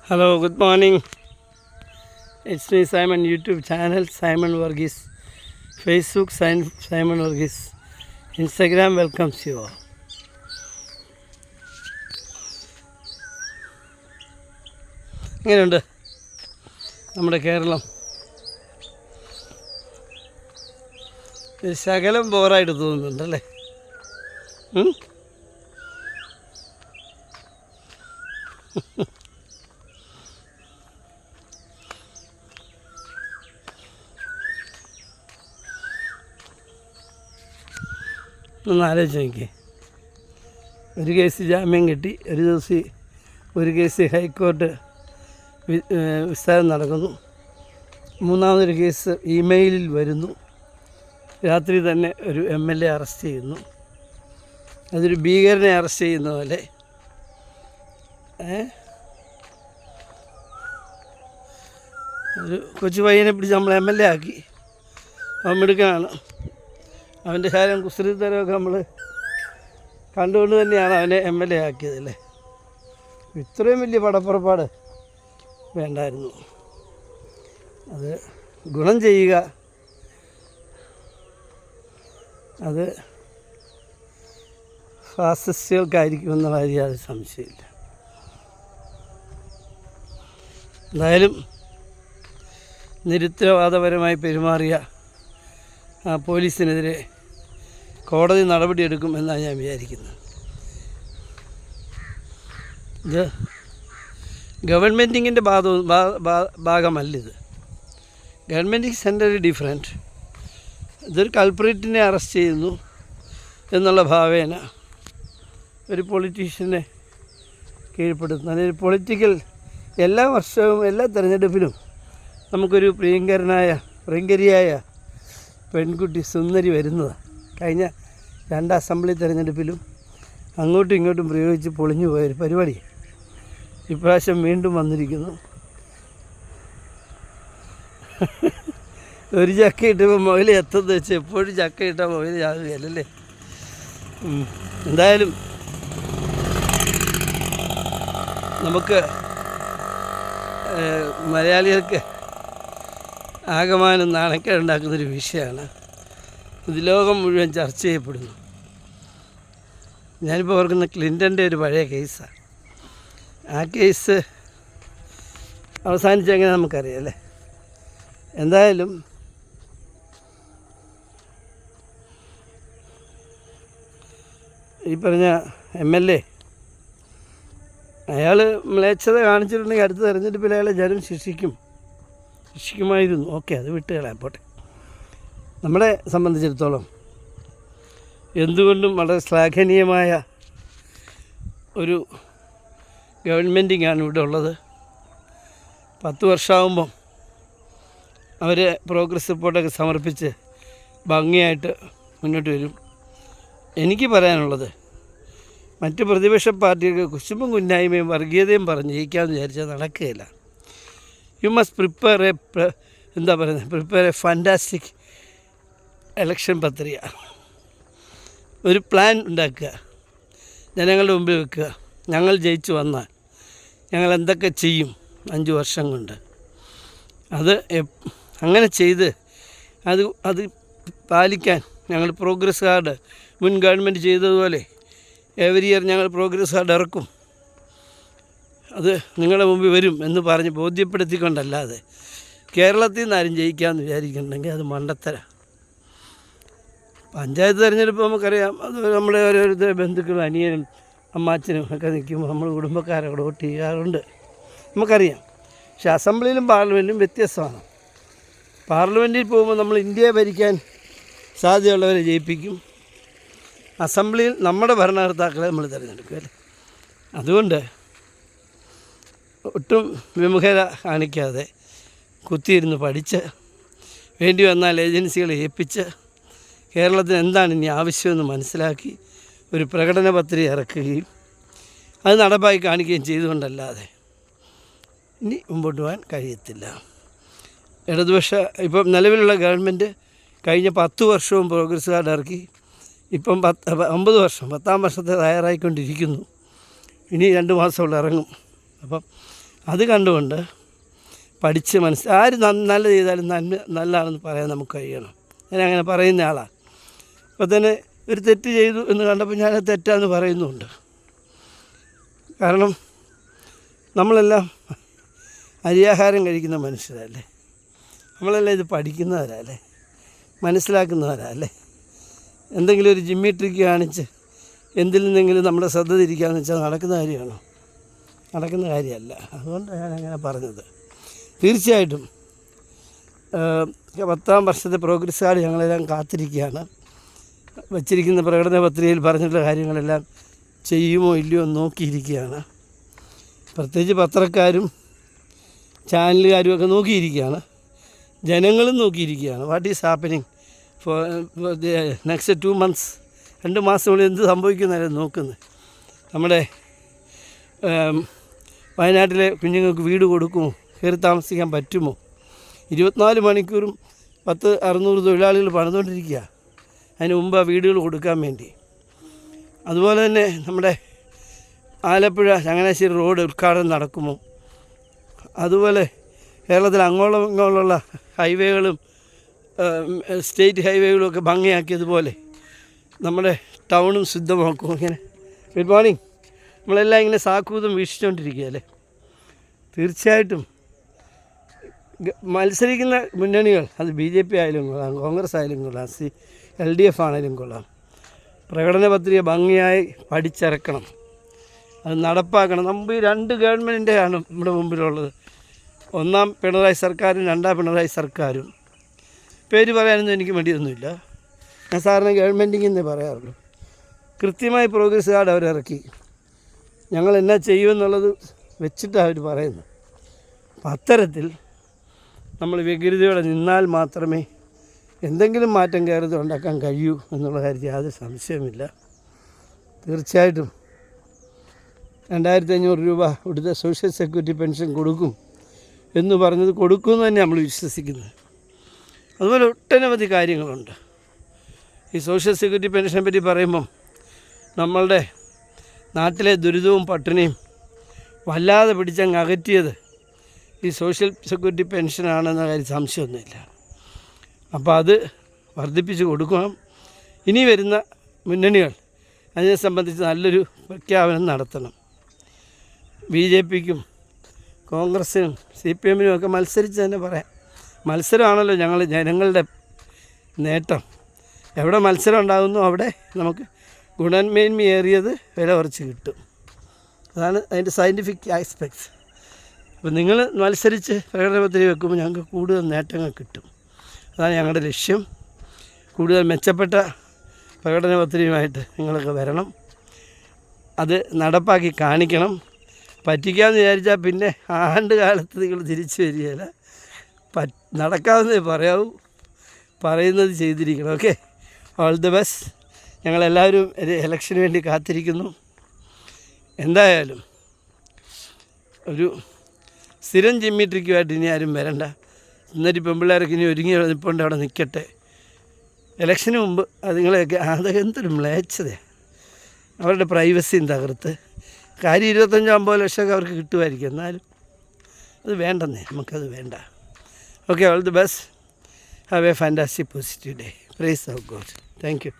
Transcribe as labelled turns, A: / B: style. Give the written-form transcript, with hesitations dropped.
A: Hello, good morning. It's me, Simon, YouTube channel, Simon Varghese. Facebook, Simon Varghese. Instagram welcomes you all. എങ്ങനെയുണ്ട് നമ്മുടെ കേരളം? ഒരു ശകലം ബോറായിട്ട് തോന്നുന്നുണ്ടല്ലേ? ഒന്ന് ആലോചിച്ച് നോക്കിയേ. ഒരു കേസ് ജാമ്യം കിട്ടി, ഒരു കേസ് ഹൈക്കോർട്ട് വിസ്താരം നടക്കുന്നു, മൂന്നാമതൊരു കേസ് ഇമെയിലിൽ വരുന്നു, രാത്രി തന്നെ ഒരു MLA അറസ്റ്റ് ചെയ്യുന്നു. അതൊരു ഭീകരനെ അറസ്റ്റ് ചെയ്യുന്ന പോലെ. ഒരു കൊച്ചു പയ്യനെ പിടിച്ച് നമ്മൾ MLA ആക്കി. അവൻ മിടുക്കനാണ്. അവൻ്റെ ശാലം കുസൃതിത്തരമൊക്കെ നമ്മൾ കണ്ടുകൊണ്ട് തന്നെയാണ് അവനെ MLA ആക്കിയതല്ലേ. ഇത്രയും വലിയ പടപ്പുറപ്പാട് വേണ്ടായിരുന്നു. അത് ഗുണം ചെയ്യുക, അത് ഫാസിസ്റ്റുകൾക്കായിരിക്കുമെന്ന കാര്യം അത് സംശയമില്ല. എന്തായാലും നിരുത്തരവാദപരമായി പെരുമാറിയ ആ പോലീസിനെതിരെ കോടതി നടപടിയെടുക്കും എന്നാണ് ഞാൻ വിചാരിക്കുന്നത്. ഇത് ഗവൺമെൻറ്റിങ്ങിൻ്റെ ഭാഗമല്ലിത്. ഗവൺമെൻറ് സെൻറ്ററി ഡിഫറെൻറ്റ്. ഇതൊരു കൾപ്രിറ്റിനെ അറസ്റ്റ് ചെയ്യുന്നു എന്നുള്ള ഭാവേന ഒരു പൊളിറ്റീഷ്യനെ കീഴ്പ്പെടുത്തുന്നു. അതൊരു പൊളിറ്റിക്കൽ, എല്ലാ വർഷവും എല്ലാ തെരഞ്ഞെടുപ്പിലും നമുക്കൊരു പ്രിയങ്കരിയായ പെൺകുട്ടി സുന്ദരി വരുന്നതാണ്. കഴിഞ്ഞ 2 അസംബ്ലി തെരഞ്ഞെടുപ്പിലും അങ്ങോട്ടും ഇങ്ങോട്ടും പ്രയോഗിച്ച് പൊളിഞ്ഞു പോയൊരു പരിപാടി ഇപ്രാവശ്യം വീണ്ടും വന്നിരിക്കുന്നു. ഒരു ചക്ക ഇട്ടപ്പോൾ മുയൽ എത്തുന്നത് വെച്ച് എപ്പോഴും ചക്ക ഇട്ടാൽ മുയൽ ചാകുകയല്ലേ. എന്തായാലും നമുക്ക് മലയാളികൾക്ക് ആകമാനം നാണക്കേടുണ്ടാക്കുന്നൊരു വിഷയമാണ്. ഇത് ലോകം മുഴുവൻ ചർച്ച ചെയ്യപ്പെടുന്നു. ഞാനിപ്പോൾ ഓർക്കുന്ന ക്ലിൻ്റൻ്റെ ഒരു പഴയ കേസാണ്. ആ കേസ് അവസാനിച്ചെങ്ങനെ നമുക്കറിയാം അല്ലേ. എന്തായാലും ഈ പറഞ്ഞ MLA അയാൾ മ്ലേച്ഛത കാണിച്ചിട്ടുണ്ടെങ്കിൽ അടുത്ത തെരഞ്ഞെടുപ്പിൽ അയാളെ ജനം ശിക്ഷിക്കുമായിരുന്നു. ഓക്കെ, അത് വിട്ടുകളയാൻ പോട്ടെ. നമ്മളെ സംബന്ധിച്ചിടത്തോളം എന്തുകൊണ്ടും വളരെ ശ്ലാഘനീയമായ ഒരു ഗവൺമെൻറ്റിങ്ങാണ് ഇവിടെ ഉള്ളത്. 10 വർഷമാകുമ്പം അവർ പ്രോഗ്രസ് റിപ്പോർട്ടൊക്കെ സമർപ്പിച്ച് ഭംഗിയായിട്ട് മുന്നോട്ട് വരും. എനിക്ക് പറയാനുള്ളത്, മറ്റ് പ്രതിപക്ഷ പാർട്ടികൾക്ക് കുശുമ്പും കുന്നായ്മയും വർഗീയതയും പറഞ്ഞ് ജയിക്കാമെന്ന് വിചാരിച്ചാൽ നടക്കുകയില്ല. You must prepare a fantastic election പത്രിക, ഒരു പ്ലാൻ ഉണ്ടാക്കുക, ജനങ്ങളുടെ മുമ്പിൽ വെക്കുക. ഞങ്ങൾ ജയിച്ചു വന്നാൽ ഞങ്ങൾ എന്തൊക്കെ ചെയ്യും 5 വർഷം കൊണ്ട്. അത് അങ്ങനെ ചെയ്ത് അത് പാലിക്കാൻ ഞങ്ങൾ പ്രോഗ്രസ് കാർഡ് മുൻ ഗവൺമെൻറ് ചെയ്തതുപോലെ എവരി ഇയർ ഞങ്ങൾ പ്രോഗ്രസ് കാർഡ് ഇറക്കും, അത് നിങ്ങളുടെ മുമ്പിൽ വരും എന്ന് പറഞ്ഞ് ബോധ്യപ്പെടുത്തിക്കൊണ്ടല്ലാതെ കേരളത്തിൽ നിന്ന് ആരും ജയിക്കാമെന്ന് വിചാരിക്കുന്നുണ്ടെങ്കിൽ അത് മണ്ടത്തര. പഞ്ചായത്ത് തിരഞ്ഞെടുപ്പ് നമുക്കറിയാം. അത് നമ്മുടെ ഓരോരുത്തരുടെ ബന്ധുക്കളും അനിയനും അമ്മാച്ചനും ഒക്കെ നിൽക്കുമ്പോൾ നമ്മൾ കുടുംബക്കാരോട് വോട്ട് ചെയ്യാറുണ്ട്, നമുക്കറിയാം. പക്ഷെ അസംബ്ലിയിലും പാർലമെൻറ്റിലും വ്യത്യസ്തമാണ്. പാർലമെൻറ്റിൽ പോകുമ്പോൾ നമ്മൾ ഇന്ത്യയെ ഭരിക്കാൻ സാധ്യതയുള്ളവരെ ജയിപ്പിക്കും. അസംബ്ലിയിൽ നമ്മുടെ ഭരണകർത്താക്കളെ നമ്മൾ തിരഞ്ഞെടുക്കും അല്ലേ. അതുകൊണ്ട് ഒട്ടും വിമുഖത കാണിക്കാതെ കുത്തിയിരുന്ന് പഠിച്ച്, വേണ്ടി വന്നാൽ ഏജൻസികളെ ഏൽപ്പിച്ച് കേരളത്തിന് എന്താണ് ഇനി ആവശ്യമെന്ന് മനസ്സിലാക്കി ഒരു പ്രകടന പത്രിക ഇറക്കുകയും അത് നടപ്പാക്കി കാണിക്കുകയും ചെയ്തുകൊണ്ടല്ലാതെ ഇനി മുമ്പോട്ട് പോകാൻ കഴിയത്തില്ല. ഇടതുപക്ഷ ഇപ്പം നിലവിലുള്ള ഗവൺമെൻറ് കഴിഞ്ഞ 10 വർഷവും പ്രോഗ്രസ് കാർഡ് ഇറക്കി. ഇപ്പം 9 വർഷം, 10ാം വർഷത്തെ തയ്യാറായിക്കൊണ്ടിരിക്കുന്നു. ഇനി 2 മാസമുള്ള ഇറങ്ങും. അപ്പം അത് കണ്ടുകൊണ്ട് പഠിച്ച് ആര് നല്ല ചെയ്താലും നല്ലതാണെന്ന് പറയാൻ നമുക്ക് കഴിയണം. ഞാൻ അങ്ങനെ പറയുന്ന ആളാണ്. അപ്പോൾ തന്നെ ഒരു തെറ്റ് ചെയ്തു എന്ന് കണ്ടപ്പോൾ ഞാൻ തെറ്റാന്ന് പറയുന്നുണ്ട്. കാരണം നമ്മളെല്ലാം അരിയാഹാരം കഴിക്കുന്ന മനുഷ്യരല്ലേ, നമ്മളെല്ലാം ഇത് പഠിക്കുന്നവരല്ലേ, മനസ്സിലാക്കുന്നവരല്ലേ. എന്തെങ്കിലും ഒരു ജിമ്മി ട്രിക്ക് കാണിച്ച് എന്തിൽ നിന്നെങ്കിലും നമ്മുടെ ശ്രദ്ധ തിരിക്കാമെന്ന് വെച്ചാൽ നടക്കുന്ന കാര്യമാണോ? നടക്കുന്ന കാര്യമല്ല. അതുകൊണ്ടാണ് ഞാനങ്ങനെ പറഞ്ഞത്. തീർച്ചയായിട്ടും 10ാം വർഷത്തെ പ്രോഗ്രസ് കാർഡ് ഞങ്ങളെല്ലാം കാത്തിരിക്കുകയാണ്. വച്ചിരിക്കുന്ന പ്രകടന പത്രികയിൽ പറഞ്ഞിട്ടുള്ള കാര്യങ്ങളെല്ലാം ചെയ്യുമോ ഇല്ലയോ എന്ന് നോക്കിയിരിക്കുകയാണ്. പ്രത്യേകിച്ച് പത്രക്കാരും ചാനലുകാരും ഒക്കെ നോക്കിയിരിക്കുകയാണ്. ജനങ്ങളും നോക്കിയിരിക്കുകയാണ്. What is happening for next 2 months, 2 മാസത്തിനുള്ളിൽ എന്ത് സംഭവിക്കുന്നതായാലും നോക്കുന്നത്. നമ്മുടെ വയനാട്ടിലെ കുഞ്ഞുങ്ങൾക്ക് വീട് കൊടുക്കുമോ? കയറി താമസിക്കാൻ പറ്റുമോ? 24 മണിക്കൂറും 600 തൊഴിലാളികൾ പണിതുകൊണ്ടിരിക്കുക അതിന് മുമ്പ് ആ വീടുകൾ കൊടുക്കാൻ വേണ്ടി. അതുപോലെ തന്നെ നമ്മുടെ ആലപ്പുഴ ചങ്ങനാശ്ശേരി റോഡ് ഉദ്ഘാടനം നടക്കുമോ? അതുപോലെ കേരളത്തിൽ അങ്ങോളം ഇങ്ങോളമുള്ള ഹൈവേകളും സ്റ്റേറ്റ് ഹൈവേകളും ഒക്കെ ഭംഗിയാക്കിയതുപോലെ നമ്മുടെ ടൗണും ശുദ്ധമാക്കും. ഇങ്ങനെ ഗുഡ് മോർണിംഗ്. നമ്മളെല്ലാം ഇങ്ങനെ സാക്കൂതം വീക്ഷിച്ചുകൊണ്ടിരിക്കുകയല്ലേ. തീർച്ചയായിട്ടും മത്സരിക്കുന്ന മുന്നണികൾ, അത് BJP ആയാലും കൊള്ളാം, കോൺഗ്രസ് ആയാലും കൊള്ളാം, LDF ആണെങ്കിലും കൊള്ളാം, പ്രകടന പത്രിക ഭംഗിയായി പഠിച്ചിറക്കണം, അത് നടപ്പാക്കണം. നമുക്ക് ഈ 2 ഗവൺമെൻറ്റിൻ്റെയാണ് നമ്മുടെ മുമ്പിലുള്ളത്. 1ാം പിണറായി സർക്കാരും 2ാം പിണറായി സർക്കാരും. പേര് പറയാനൊന്നും എനിക്ക് വേണ്ടിയൊന്നുമില്ല. ഞാൻ സാറിന് ഗവൺമെൻറ്റിങ്ങെന്നേ പറയാറുള്ളൂ. കൃത്യമായി പ്രോഗ്രസ് കാർഡ് അവരിറക്കി. ഞങ്ങൾ എന്നാ ചെയ്യുമെന്നുള്ളത് വെച്ചിട്ടാണ് അവർ പറയുന്നത്. അപ്പം അത്തരത്തിൽ നമ്മൾ വ്യഗ്രതയോടെ നിന്നാൽ മാത്രമേ എന്തെങ്കിലും മാറ്റം കയറി ഉണ്ടാക്കാൻ കഴിയൂ എന്നുള്ള കാര്യത്തിൽ യാതൊരു സംശയമില്ല. തീർച്ചയായിട്ടും 2500 രൂപ ഇവിടുത്തെ സോഷ്യൽ സെക്യൂരിറ്റി പെൻഷൻ കൊടുക്കും എന്ന് പറഞ്ഞത് കൊടുക്കുമെന്ന് തന്നെ നമ്മൾ വിശ്വസിക്കുന്നത്. അതുപോലെ ഒട്ടനവധി കാര്യങ്ങളുണ്ട്. ഈ സോഷ്യൽ സെക്യൂരിറ്റി പെൻഷനെ പറ്റി പറയുമ്പം നമ്മളുടെ നാട്ടിലെ ദുരിതവും പട്ടിണിയും വല്ലാതെ പിടിച്ചങ്ങ് അകറ്റിയത് ഈ സോഷ്യൽ സെക്യൂരിറ്റി പെൻഷനാണെന്ന കാര്യം സംശയമൊന്നുമില്ല. അപ്പോൾ അത് വർദ്ധിപ്പിച്ച് കൊടുക്കണം. ഇനി വരുന്ന മുന്നണികൾ അതിനെ സംബന്ധിച്ച് നല്ലൊരു പ്രഖ്യാപനം നടത്തണം. BJPക്കും കോൺഗ്രസ്സിനും CPMനും ഒക്കെ മത്സരിച്ച് തന്നെ പറയാം. മത്സരമാണല്ലോ ജനങ്ങളുടെ നേട്ടം. എവിടെ മത്സരം ഉണ്ടാകുന്നു അവിടെ നമുക്ക് ഗുണമേന്മയേറിയത് വില കുറച്ച് കിട്ടും. അതാണ് അതിൻ്റെ സയൻറ്റിഫിക് ആസ്പെക്ട്സ്. അപ്പോൾ നിങ്ങൾ മത്സരിച്ച് പ്രകടന പത്രിക വെക്കുമ്പോൾ ഞങ്ങൾക്ക് കൂടുതൽ നേട്ടങ്ങൾ കിട്ടും. അതാണ് ഞങ്ങളുടെ ലക്ഷ്യം. കൂടുതൽ മെച്ചപ്പെട്ട പ്രകടന പത്രികയുമായിട്ട് നിങ്ങളൊക്കെ വരണം. അത് നടപ്പാക്കി കാണിക്കണം. പറ്റിക്കാമെന്ന് വിചാരിച്ചാൽ പിന്നെ ആണ്ട് കാലത്ത് നിങ്ങൾ തിരിച്ചു വരികയില്ല. നടക്കാമെന്നേ പറയാവൂ, പറയുന്നത് ചെയ്തിരിക്കണം. Okay, all the best. ഞങ്ങളെല്ലാവരും ഒരു ഇലക്ഷന് വേണ്ടി കാത്തിരിക്കുന്നു. എന്തായാലും ഒരു സ്ഥിരം ജിമ്മി ട്രിക്കുമായിട്ട് ഇനി ആരും വരണ്ട. എന്നിട്ട് പെൺപിള്ളേരൊക്കെ ഇനി ഒരുങ്ങി നിൽപ്പുണ്ട്, അവിടെ നിൽക്കട്ടെ. ഇലക്ഷന് മുമ്പ് അതുങ്ങളെയൊക്കെ അതൊക്കെ എന്തൊരു മ്ലേച്ഛതയാണ്. അവരുടെ പ്രൈവസിയും തകർത്ത് കാര്യം 25-50 ലക്ഷമൊക്കെ അവർക്ക് കിട്ടുമായിരിക്കും. എന്നാലും അത് വേണ്ടെന്നേ, നമുക്കത് വേണ്ട. Okay, all the best. Have a fantastic positive day. Praise of God. Thank U.